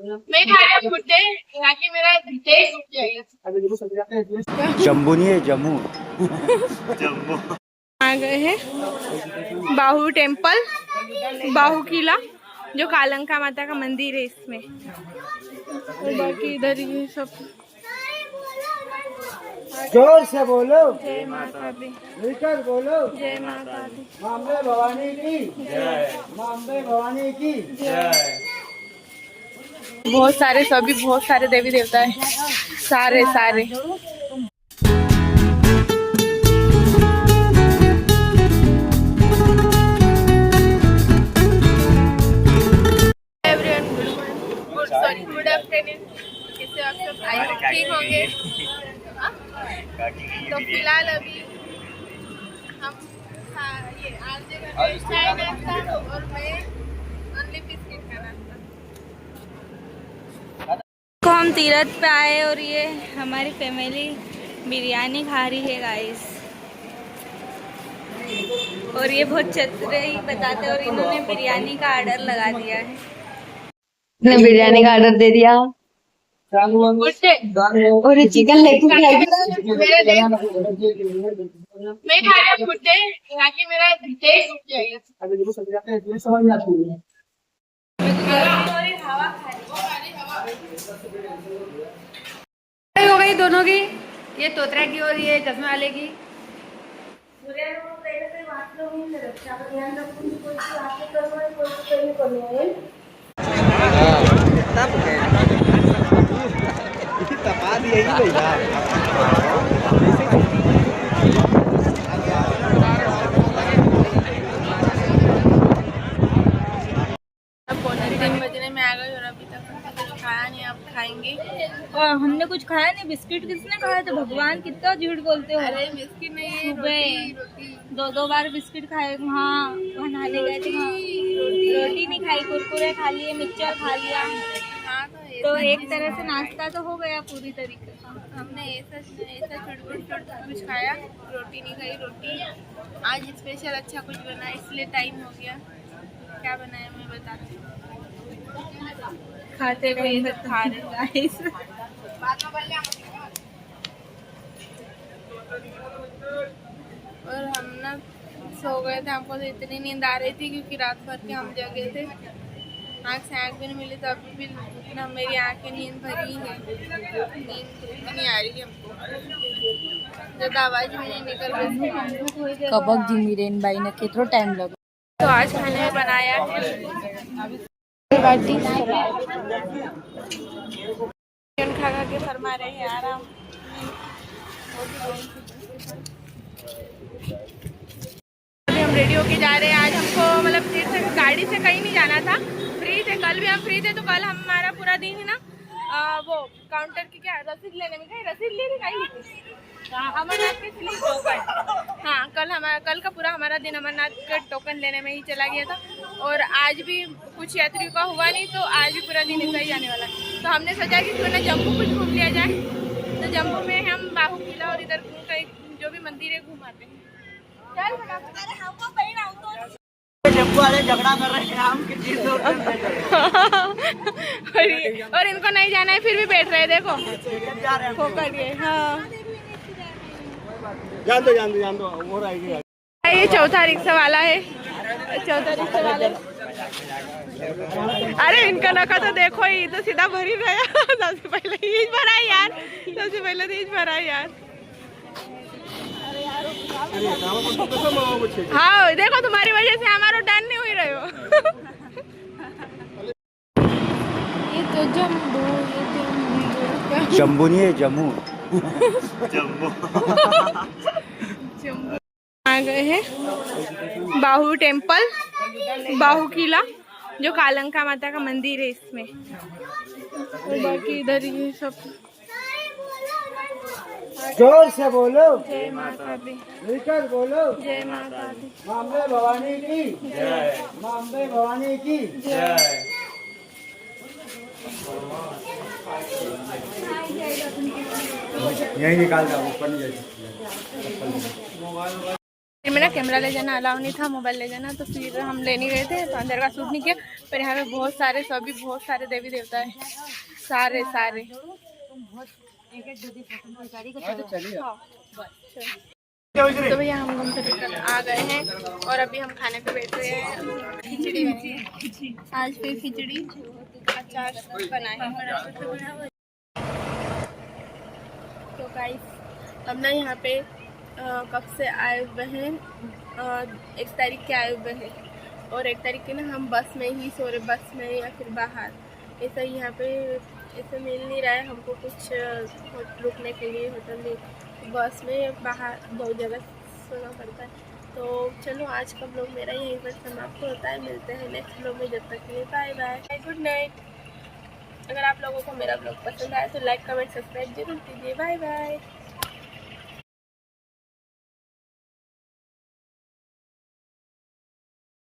मैं खा रहा हूँ भुट्टे ताकि मेरा टेस्ट उठ जाएगा। जम्बू नहीं है, जम्मू। आ गए हैं बाहू टेम्पल, बाहू किला, जो कालंका माता का मंदिर है इसमें। और बाकी इधर ये सब। जोर से बोलो। जय माता दी, मिलकर बोलो। जय माता दी, माम्बे भवानी की जय। माम्बे भवानी की जय। बहुत सारे, सभी बहुत सारे देवी देवता है, सारे सारे। गुड आफ्टरनून, कैसे आप सब? आई होप ठीक होंगे। हाँ? तो फिलहाल अभी हम ये आरजे का चाय नाश्ता और मैं ओनली बिस्किट का नाश्ता। तो हम तीरथ पे आए और ये हमारी फैमिली बिरयानी खा रही है गाइस। और ये बहुत चतुराई बताते, और इन्होंने बिरयानी का ऑर्डर लगा दिया है। ने बिरयानी का ऑर्डर दे दिया और चिकन लेग पीस मैं खा रहा हूँ भुट्टे ताकि मेरा टेस्ट उठ जाएगा। हो गई दोनों की, ये तोतरा की और ये चश्मे वाले की। अब 3 बजने में आ गए और अभी तक कुछ खाया नहीं। अब खाएंगे। और हमने कुछ खाया नहीं। बिस्किट किसने खाया था? भगवान, कितना झूठ बोलते हो। अरे बिस्किट नहीं है, सुबह 2-2 बार बिस्किट खाए। हाँ, वहाँ नहाने गए थे। हाँ, रोटी नहीं खाई, कुरकुरे खा लिए, मिक्सचर खा लिया। हाँ, तो एक तरह से नाश्ता तो हो गया पूरी तरीके से। हमने ऐसा छुट कुछ खाया, रोटी नहीं खाई। रोटी आज स्पेशल अच्छा कुछ बना, इसलिए टाइम हो गया। क्या बनाया मैं बताती हूँ। खाते ये सब खा रहे गाइस। और हम ना सो गए थे। हमको तो इतनी नींद आ रही थी क्योंकि रात भर के हम जगे थे। आँख से आँख भी नहीं मिली, तो अभी भी इतना मेरी आँखें नींद भरी है। नींद इतनी आ रही है हमको, जब आवाज़ भी नहीं निकल रही। कबक जी मीरेन भाई ने कितना टाइम लगा। तो आज खाने में बनाया है बाटी। चिकन खा के फरमा रहे हैं आराम। अभी हम रेडी होके जा रहे हैं। आज हमको मतलब फिर से गाड़ी से कहीं नहीं जाना था, फ्री थे। कल भी हम फ्री थे, तो कल हमारा पूरा दिन है ना वो काउंटर की क्या रसीद लेने में गए। रसीद ले रही कहीं अमरनाथ के स्लीप टोकन। हाँ, कल का पूरा हमारा दिन अमरनाथ का टोकन लेने में ही चला गया था। और आज भी कुछ यात्रियों का हुआ नहीं, तो आज भी पूरा दिन ऐसा ही जाने वाला। तो हमने सोचा कि क्यों ना जम्मू कुछ घूम लिया जाए। तो जम्मू में हम बाहू किला और इधर कहीं जो भी मंदिर है घूमाते हैं। चल जम्मू वाले झगड़ा कर रहे हैं, हम कितनी दूर और इनको नहीं जाना है, फिर भी बैठ रहे हैं। देखो जा रहे हैं। फोकट ये। हाँ, जान दो वो रहेगी। ये चौथा रिक्शा वाला है, चौथा रिक्शा वाला। अरे इनका नका तो देखो, ही तो सीधा भर ही रहा। सबसे पहले ईज भरा यार, सबसे पहले तो ईज भरा यार। हाँ, देखो तुम्हारी वजह से हमारा डन नहीं हुई रहे हो। ये तो जम्बू नहीं है, जम्मू। जम्मू आ गए हैं बाहू टेम्पल, बाहू किला, जो कालंका माता का मंदिर है इसमें। और बाकी इधर ये सब। जोर से बोलो। जय माता दी, मिलकर बोलो। जय माता दी, माम्बे भवानी की जय। माम्बे भवानी की जय। यही निकाल दो, ऊपर नहीं जाए। में ना कैमरा ले जाना अलाउ नहीं था, मोबाइल ले जाना, तो फिर हम लेने गए थे तो अंदर का शूट नहीं किया। पर यहाँ पे बहुत सारे देवी देवता है, सारे तो भैया हम घूम फिर कर आ गए हैं और अभी हम खाने पे बैठ रहे हैं। खिचड़ी बनी है आज, फिर खिचड़ी अचार बनाए हैं। तो गाइस हम ना यहाँ पे कब से आए हुए हैं, 1 तारीख के आए हुए हैं और 1 तारीख के ना हम बस में ही सो रहे, बस में या फिर बाहर, ऐसा ही यहाँ पे ऐसे मिल नहीं रहा है हमको कुछ रुकने के लिए होटल में, बस में बाहर 2 जगह सोना पड़ता है। तो चलो आज का ब्लॉग मेरा यहीं पर समाप्त होता है, मिलते हैं नेक्स्ट ब्लॉग में, जब तक के लिए बाय बाय, गुड नाइट। अगर आप लोगों को मेरा ब्लॉग पसंद आया तो लाइक कमेंट सब्सक्राइब जरूर कीजिए, बाय बाय।